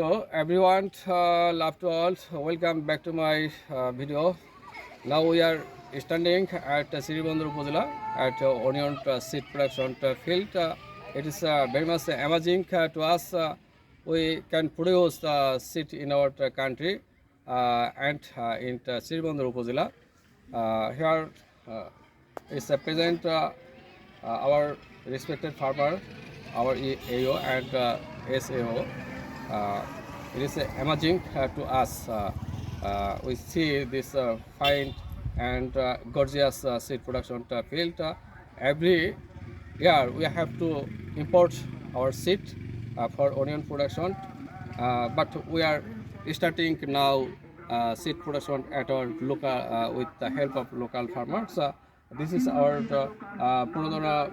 Hello everyone, love to all. Welcome back to my video. Now we are standing at Siribandar Upazila at onion seed production field. It is very much amazing to us. We can produce seed in our country and in Siribandar Upazila. Here is present our respected farmer, our AO and SAO. Uh, it is amazing to us. We see this fine and gorgeous seed production field. Every year we have to import our seed for onion production, but we are starting now seed production at our local with the help of local farmers. This is our Puradona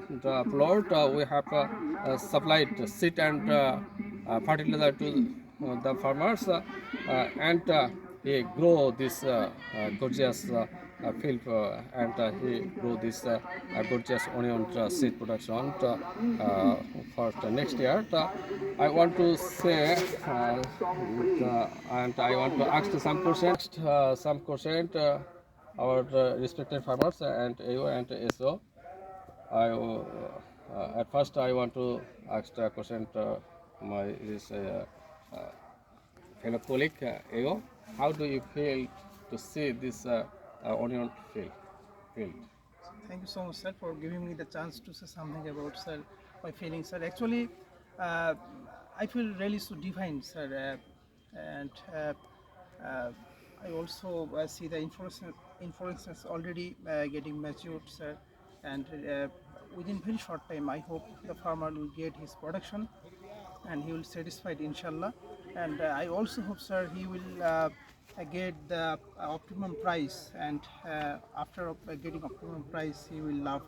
plot. We have supplied seed and fertilizer to the farmers, and he grow this gorgeous field and he grow this gorgeous onion seed production for the next year. I want to say and I want to ask some question our respected farmers and AO and SO. At first I want to ask a question to my uh, fellow colleague AO. How do you feel to see this onion field? Thank you so much, sir, for giving me the chance to say something about, sir, my feelings, sir. Actually, I feel really so divine, sir, and I also see the inflorescence already getting matured, sir, and within very short time, I hope the farmer will get his production and he will satisfied, inshallah. And I also hope, sir, he will get the optimum price, and after getting optimum price he will love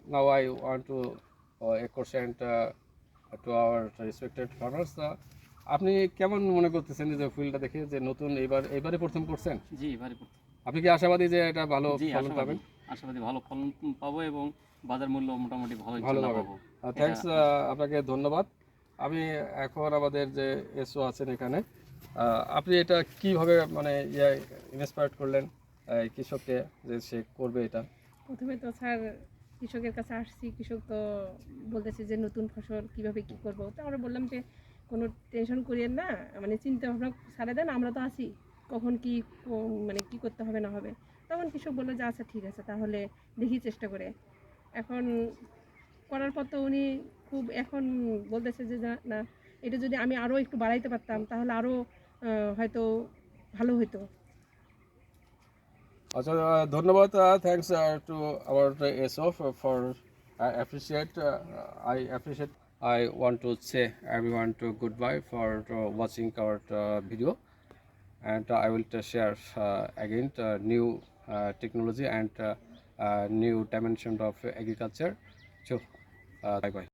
Now I want to a question to our respected farmers. আপনি কেমন মনে করতেছেন যে ফিল্ডটা দেখে যে নতুন এবারে প্রথম করছেন? জি, এবারে প্রথম। আপনি কি আশাবাদী যে এটা ভালো জি, ফলন পাবেন? আশাবাদী ভালো ফলন পাবো এবং বাজার মূল্য মোটামুটি ভালো ভালো ইনশাআল্লাহ পাবেন। পাবো। থ্যাঙ্কস, আপনাকে ধন্যবাদ। আমি এখন আমাদের যে এসও আছেন এখানে, আপনি এটা কিভাবে মানে ইন্সপায়ার্ড করলেন কৃষককে যে সে করবে এটা? প্রথমে তো স্যার কৃষকের কাছে আসছি, কৃষক তো বলতেছে যে নতুন ফসল কিভাবে কি করব। তো আমরা বললাম যে কোনো টেনশন করিয়েন না, মানে চিন্তা ভাবনা ছাড়ে দেন, আমরা তো আছি, কখন কি মানে কি করতে হবে না হবে। তখন কৃষক বললো যে আচ্ছা ঠিক আছে, তাহলে দেখি চেষ্টা করে। এখন করার পর তো উনি খুব এখন বলতেছে যে না, এটা যদি আমি আরও একটু বাড়াইতে পারতাম তাহলে আরও হয়তো ভালো হতো। আচ্ছা, ধন্যবাদ। Thanks to our so for I appreciate. I want to say everyone to goodbye for watching our video, and I will share again new technology and new dimension of agriculture. So bye bye.